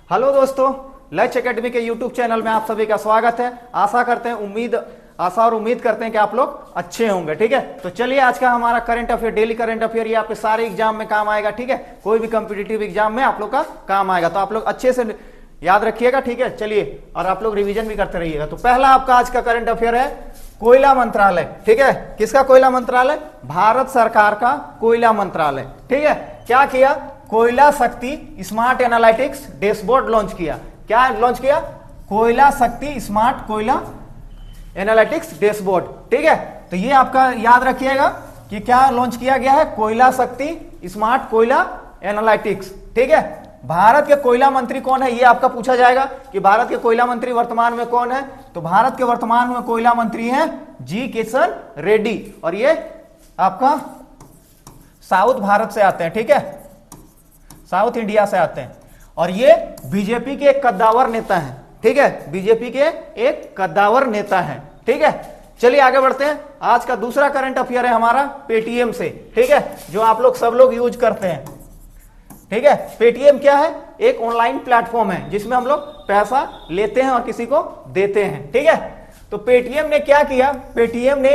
Hello दोस्तों, लच academy के यूट्यूब चैनल में आप सभी का स्वागत है। आशा और उम्मीद करते हैं कि आप लोग अच्छे होंगे। ठीक है, तो चलिए आज का हमारा current affair, daily current affair, ये आपके सारे एग्जाम में काम आएगा। ठीक है, कोई भी कॉम्पिटिटिव एग्जाम में आप लोग का काम आएगा, तो आप लोग अच्छे से याद रखिएगा। ठीक है, चलिए, और आप लोग रिवीजन भी करते रहिएगा। तो पहला आपका आज का करंट अफेयर है कोयला मंत्रालय। ठीक है, किसका कोयला मंत्रालय? भारत सरकार का कोयला मंत्रालय। ठीक है, क्या किया? कोयला शक्ति स्मार्ट एनालिटिक्स डैशबोर्ड लॉन्च किया। क्या लॉन्च किया? कोयला शक्ति स्मार्ट कोयला एनालिटिक्स डैशबोर्ड। ठीक है, तो ये आपका याद रखिएगा कि क्या लॉन्च किया गया है? कोयला शक्ति स्मार्ट कोयला एनालिटिक्स। ठीक है, भारत के कोयला मंत्री कौन है, ये आपका पूछा जाएगा कि भारत के कोयला मंत्री वर्तमान में कौन है। तो भारत के वर्तमान में कोयला मंत्री हैं जी किशन रेड्डी, और ये आपका साउथ भारत से आते हैं। ठीक है, साउथ इंडिया से आते हैं, और ये बीजेपी के एक कद्दावर नेता हैं। ठीक है, बीजेपी के एक कद्दावर नेता हैं। ठीक है, चलिए आगे बढ़ते हैं। आज का दूसरा करंट अफेयर है हमारा पेटीएम से। ठीक है, जो आप लोग सब लोग यूज करते हैं। ठीक है, पेटीएम क्या है? एक ऑनलाइन प्लेटफॉर्म है जिसमें हम लोग पैसा लेते हैं और किसी को देते हैं। ठीक है, तो पेटीएम ने क्या किया? पेटीएम ने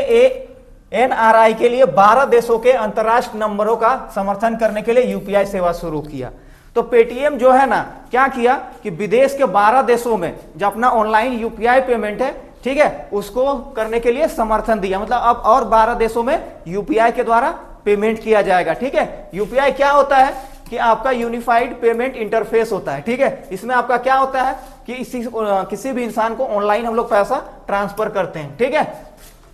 एनआरआई के लिए 12 देशों के अंतरराष्ट्रीय नंबरों का समर्थन करने के लिए यूपीआई सेवा शुरू किया। तो पेटीएम जो है ना, क्या किया कि विदेश के 12 देशों में जो अपना ऑनलाइन यूपीआई पेमेंट है, ठीक है, उसको करने के लिए समर्थन दिया। मतलब अब और 12 देशों में यूपीआई के द्वारा पेमेंट किया जाएगा। ठीक है, यूपीआई क्या होता है कि आपका यूनिफाइड पेमेंट इंटरफेस होता है। ठीक है, इसमें आपका क्या होता है कि किसी भी इंसान को ऑनलाइन हम लोग पैसा ट्रांसफर करते हैं। ठीक है,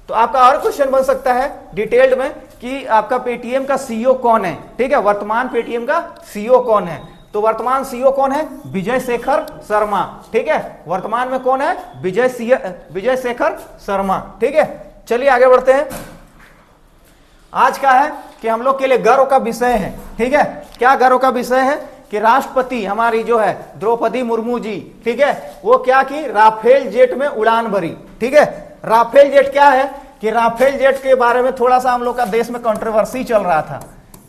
तो आपका और क्वेश्चन बन सकता है डिटेल्ड में कि आपका पेटीएम का सीईओ कौन है। ठीक है, वर्तमान पेटीएम का सीईओ कौन है? तो वर्तमान सीईओ कौन है? विजय शेखर शर्मा। ठीक है, वर्तमान में कौन है? विजय शेखर शर्मा। ठीक है, चलिए आगे बढ़ते हैं। आज का है कि हम लोग के लिए गर्व का विषय है। ठीक है, क्या गर्व का विषय है? कि राष्ट्रपति हमारी जो है द्रौपदी मुर्मू जी, ठीक है, वो क्या की? राफेल जेट में उड़ान भरी। ठीक है, राफेल जेट क्या है कि राफेल जेट के बारे में थोड़ा सा हम लोग का देश में कंट्रोवर्सी चल रहा था।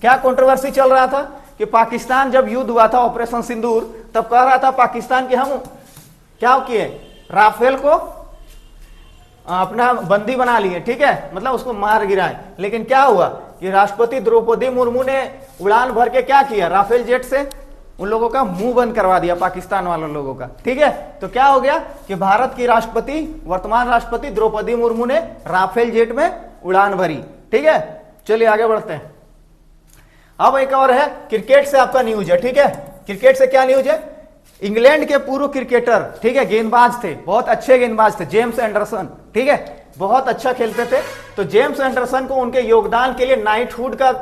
क्या कंट्रोवर्सी चल रहा था? कि पाकिस्तान जब युद्ध हुआ था ऑपरेशन सिंदूर, तब कह रहा था पाकिस्तान कि हम क्या किए? राफेल को अपना बंदी बना लिए। ठीक है, मतलब उसको मार गिराए। लेकिन क्या हुआ कि राष्ट्रपति द्रौपदी मुर्मू ने उड़ान भर के क्या किया? राफेल जेट से उन लोगों का मुंह बंद करवा दिया, पाकिस्तान वाले लोगों का। ठीक है, तो क्या हो गया कि भारत की राष्ट्रपति, वर्तमान राष्ट्रपति द्रौपदी मुर्मू ने राफेल जेट में उड़ान भरी। ठीक है, चलिए आगे बढ़ते हैं। अब एक और है क्रिकेट से आपका न्यूज है। ठीक है, क्रिकेट से क्या न्यूज है? इंग्लैंड के पूर्व क्रिकेटर, ठीक है, गेंदबाज थे, बहुत अच्छे गेंदबाज थे, जेम्स एंडरसन। ठीक है, बहुत अच्छा खेलते थे। तो जेम्स एंडरसन को उनके योगदान के लिए नाइटहुड का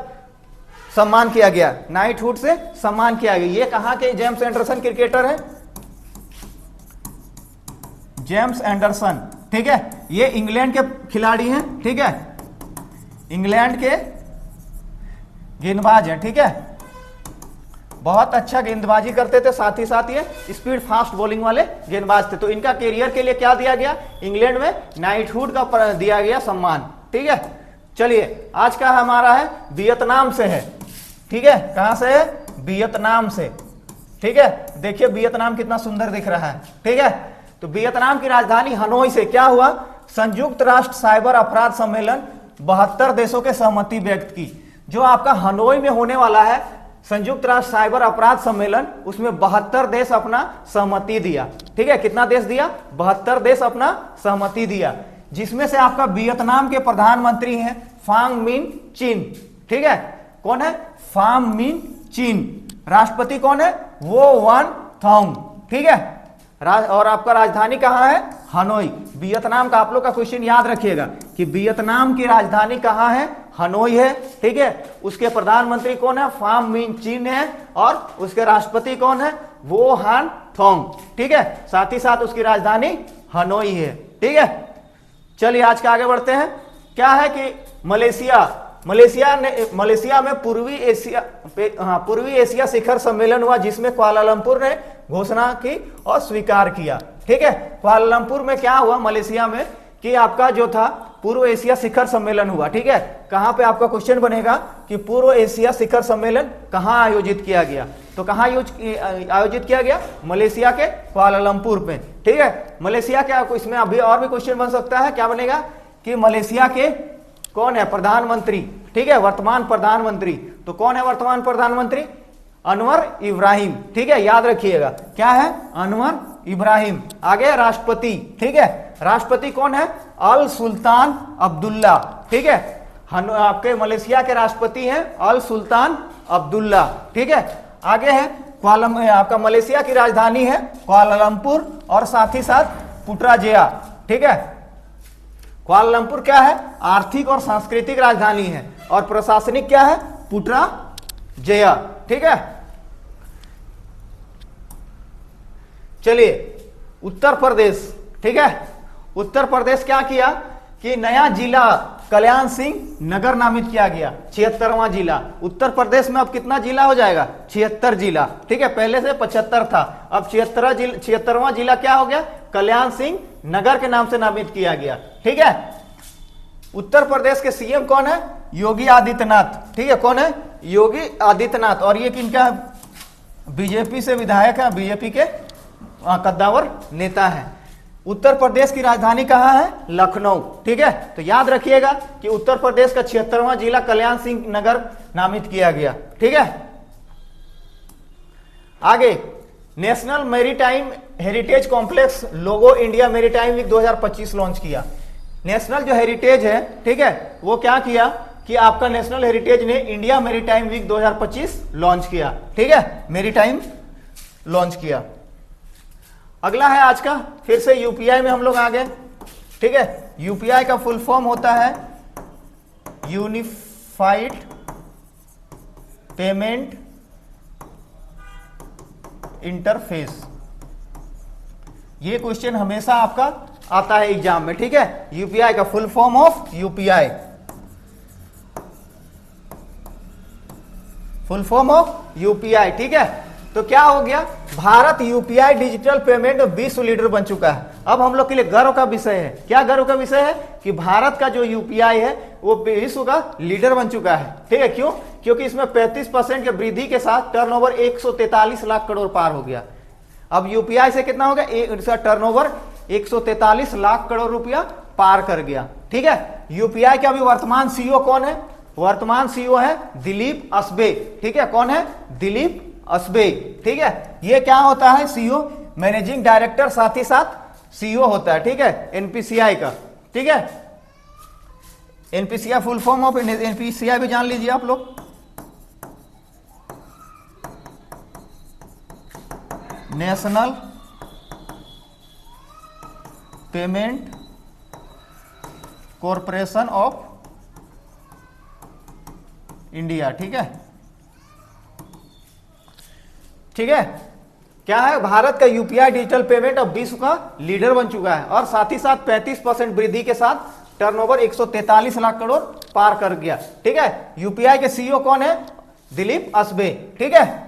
सम्मान किया गया, नाइटहुड से सम्मान किया गया। ये कहां के जेम्स एंडरसन क्रिकेटर है? James Anderson. ठीक है, ये इंग्लैंड के खिलाड़ी हैं। ठीक है, इंग्लैंड के गेंदबाज हैं। ठीक है, बहुत अच्छा गेंदबाजी करते थे, साथ ही साथ ये स्पीड फास्ट बॉलिंग वाले गेंदबाज थे। तो इनका कैरियर के लिए क्या दिया गया? इंग्लैंड में नाइटहुड का दिया गया सम्मान। ठीक है, चलिए आज का हमारा है वियतनाम से है। ठीक है, कहां से है? वियतनाम से। ठीक है, देखिए वियतनाम कितना सुंदर दिख रहा है। ठीक है, तो वियतनाम की राजधानी हनोई से क्या हुआ? संयुक्त राष्ट्र साइबर अपराध सम्मेलन 72 देशों के सहमति व्यक्त की। जो आपका हनोई में होने वाला है संयुक्त राष्ट्र साइबर अपराध सम्मेलन, उसमें 72 देश अपना सहमति दिया। ठीक है, कितना देश दिया? 72 देश अपना सहमति दिया, जिसमें से आपका वियतनाम के प्रधानमंत्री हैं फांग मिन चिन। ठीक है, कौन है? फांग मिन चिन। राष्ट्रपति कौन है? वो वन थोंग। ठीक है, और आपका राजधानी कहां है? हनोई। वियतनाम का आप लोग का क्वेश्चन याद रखिएगा कि वियतनाम की राजधानी कहां है? हनोई है। ठीक है, उसके प्रधानमंत्री कौन है? फाम मिन चिन है, और उसके राष्ट्रपति कौन है? वो हान थोंग। ठीक है, साथ ही साथ उसकी राजधानी हनोई है। ठीक है, चलिए आज के आगे बढ़ते हैं। क्या है कि मलेशिया में पूर्वी एशिया शिखर सम्मेलन हुआ, जिसमें कुआलालंपुर ने घोषणा की और स्वीकार किया। ठीक है, कुआलालंपुर में क्या हुआ मलेशिया में कि आपका जो था पूर्व एशिया शिखर सम्मेलन हुआ। ठीक है, कहां पे आपका क्वेश्चन बनेगा कि पूर्व एशिया शिखर सम्मेलन कहां आयोजित किया गया, तो कहां आयोजित किया गया? मलेशिया के कुआलालंपुर पे। ठीक है, मलेशिया क्या, इसमें अभी और भी क्वेश्चन बन सकता है, क्या बनेगा कि मलेशिया के कौन है प्रधानमंत्री? ठीक है, वर्तमान प्रधानमंत्री, तो कौन है वर्तमान प्रधानमंत्री? अनवर इब्राहिम। ठीक है, याद रखिएगा क्या है? अनवर इब्राहिम। आगे राष्ट्रपति। ठीक है, राष्ट्रपति कौन है? अल सुल्तान अब्दुल्ला। ठीक है, आपके मलेशिया के राष्ट्रपति हैं अल सुल्तान अब्दुल्ला। ठीक है, आगे है आपका मलेशिया की राजधानी है कुआलालंपुर और साथ ही साथ पुट्राजया। ठीक है, कुआलालंपुर क्या है? आर्थिक और सांस्कृतिक राजधानी है और प्रशासनिक क्या है? पुट्राजया। ठीक है, चलिए उत्तर प्रदेश। ठीक है, उत्तर प्रदेश क्या किया कि नया जिला कल्याण सिंह नगर नामित किया गया, 76वां जिला। उत्तर प्रदेश में अब कितना जिला हो जाएगा? 76 जिला। ठीक है, पहले से 75 था, अब 76वां जिला क्या हो गया? कल्याण सिंह नगर के नाम से नामित किया गया। ठीक है, उत्तर प्रदेश के सीएम कौन है? योगी आदित्यनाथ। ठीक है, कौन है? योगी आदित्यनाथ। और ये किनका? बीजेपी से विधायक है, बीजेपी के कद्दावर नेता है। उत्तर प्रदेश की राजधानी कहां है? लखनऊ। ठीक है, तो याद रखिएगा कि उत्तर प्रदेश का 76वां जिला कल्याण सिंह नगर नामित किया गया। ठीक है, आगे नेशनल मैरीटाइम हेरिटेज कॉम्प्लेक्स लोगो इंडिया मैरीटाइम वीक 2025 लॉन्च किया। नेशनल जो हेरिटेज है, ठीक है, वो क्या किया कि आपका नेशनल हेरिटेज ने इंडिया मैरीटाइम वीक 2025 लॉन्च किया। ठीक है, मैरीटाइम लॉन्च किया। अगला है आज का, फिर से यूपीआई में हम लोग आ गए। ठीक है, यूपीआई का फुल फॉर्म होता है यूनिफाइड पेमेंट इंटरफेस। ये क्वेश्चन हमेशा आपका आता है एग्जाम में। ठीक है, यूपीआई का full form of UPI, full form of UPI. ठीक है, तो क्या हो गया? भारत यूपीआई डिजिटल पेमेंट में विश्व लीडर बन चुका है। अब हम लोग के लिए गर्व का विषय है। क्या गर्व का विषय है? कि भारत का जो यूपीआई है वो विश्व का लीडर बन चुका है। ठीक है, क्यों? क्योंकि इसमें 35% के वृद्धि के साथ टर्नओवर 143 लाख करोड़ पार हो गया। अब यूपीआई से कितना हो गया? इसका टर्नओवर 143 लाख करोड़ रुपया पार कर गया। ठीक है, यूपीआई के अभी वर्तमान सीईओ कौन है? वर्तमान सीईओ है दिलीप असबे। ठीक है, कौन है? दिलीप असबे। ठीक है, ये क्या होता है? सीईओ, मैनेजिंग डायरेक्टर, साथ ही साथ सीईओ होता है। ठीक है, एनपीसीआई का। ठीक है, NPCI full form of NPCI भी जान लीजिए आप लोग। National payment corporation of India. ठीक है, ठीक है, क्या है? भारत का यूपीआई डिजिटल पेमेंट अब विश्व का लीडर बन चुका है और साथ ही साथ 35% वृद्धि के साथ टर्नओवर 143 लाख करोड़ पार कर गया। ठीक है, यूपीआई के सीईओ कौन है? दिलीप असबे। ठीक है,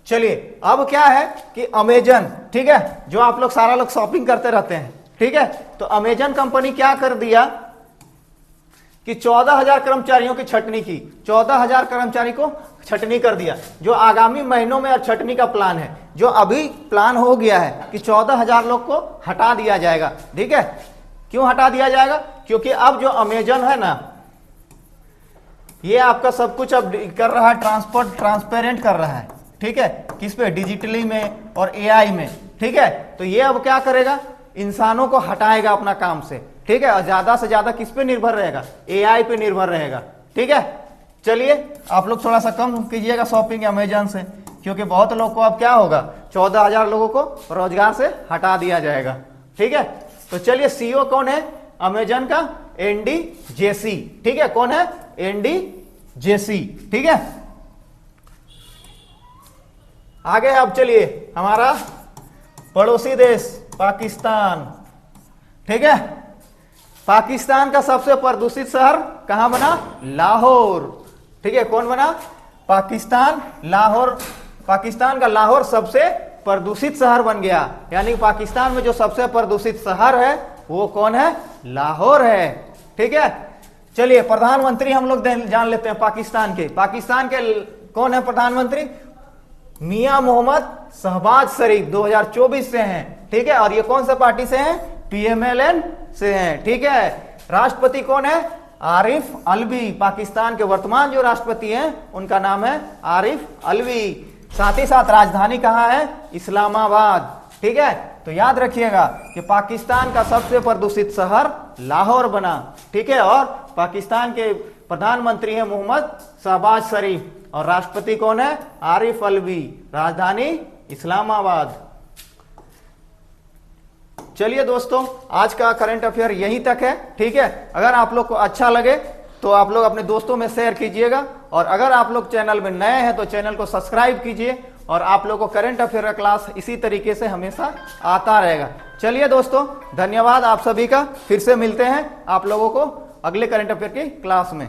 चलिए अब क्या है कि अमेजन, ठीक है, जो आप लोग सारा लोग शॉपिंग करते रहते हैं, ठीक है, तो अमेजन कंपनी क्या कर दिया कि 14,000 कर्मचारियों की छटनी की, 14,000 कर्मचारी को छटनी कर दिया। जो आगामी महीनों में छटनी का प्लान है, जो अभी प्लान हो गया है कि 14,000 लोग को हटा दिया जाएगा। ठीक है, क्यों हटा दिया जाएगा? क्योंकि अब जो अमेजन है ना, ये आपका सब कुछ अब कर रहा है, ट्रांसपेरेंट कर रहा है। ठीक है, किस पे? डिजिटली में और एआई में। ठीक है, तो ये अब क्या करेगा? इंसानों को हटाएगा अपना काम से। ठीक है, ज्यादा से ज्यादा किस पे निर्भर रहेगा? एआई पे निर्भर रहेगा। ठीक है, चलिए आप लोग थोड़ा सा कम कीजिएगा शॉपिंग अमेजन से, क्योंकि बहुत लोग को अब क्या होगा? 14,000 लोगों को रोजगार से हटा दिया जाएगा। ठीक है, तो चलिए सीईओ कौन है अमेजन का? एनडी जेसी। ठीक है, कौन है? एनडी जेसी। ठीक है, आगे अब चलिए हमारा पड़ोसी देश पाकिस्तान। ठीक है, पाकिस्तान का सबसे प्रदूषित शहर कहां बना? लाहौर। ठीक है, कौन बना? पाकिस्तान, लाहौर। पाकिस्तान का लाहौर सबसे प्रदूषित शहर बन गया। यानी पाकिस्तान में जो सबसे प्रदूषित शहर है वो कौन है? लाहौर है। ठीक है, चलिए प्रधानमंत्री हम लोग जान लेते हैं पाकिस्तान के। पाकिस्तान के कौन है प्रधानमंत्री? मियां मोहम्मद शहबाज शरीफ 2024 से हैं। ठीक है, और ये कौन सा पार्टी से हैं? PMLN से हैं। ठीक है, राष्ट्रपति कौन है? आरिफ अलवी। पाकिस्तान के वर्तमान जो राष्ट्रपति हैं उनका नाम है आरिफ अलवी। साथ ही साथ राजधानी कहाँ है? इस्लामाबाद। ठीक है, तो याद रखिएगा कि पाकिस्तान का सबसे प्रदूषित शहर लाहौर बना। ठीक है, और पाकिस्तान के प्रधानमंत्री हैं मोहम्मद शहबाज शरीफ और राष्ट्रपति कौन है? आरिफ अलवी। राजधानी इस्लामाबाद। चलिए दोस्तों, आज का करंट अफेयर यहीं तक है। ठीक है, अगर आप लोग को अच्छा लगे तो आप लोग अपने दोस्तों में शेयर कीजिएगा, और अगर आप लोग चैनल में नए हैं तो चैनल को सब्सक्राइब कीजिए, और आप लोगों को करंट अफेयर का क्लास इसी तरीके से हमेशा आता रहेगा। चलिए दोस्तों, धन्यवाद आप सभी का। फिर से मिलते हैं आप लोगों को अगले करंट अफेयर की क्लास में।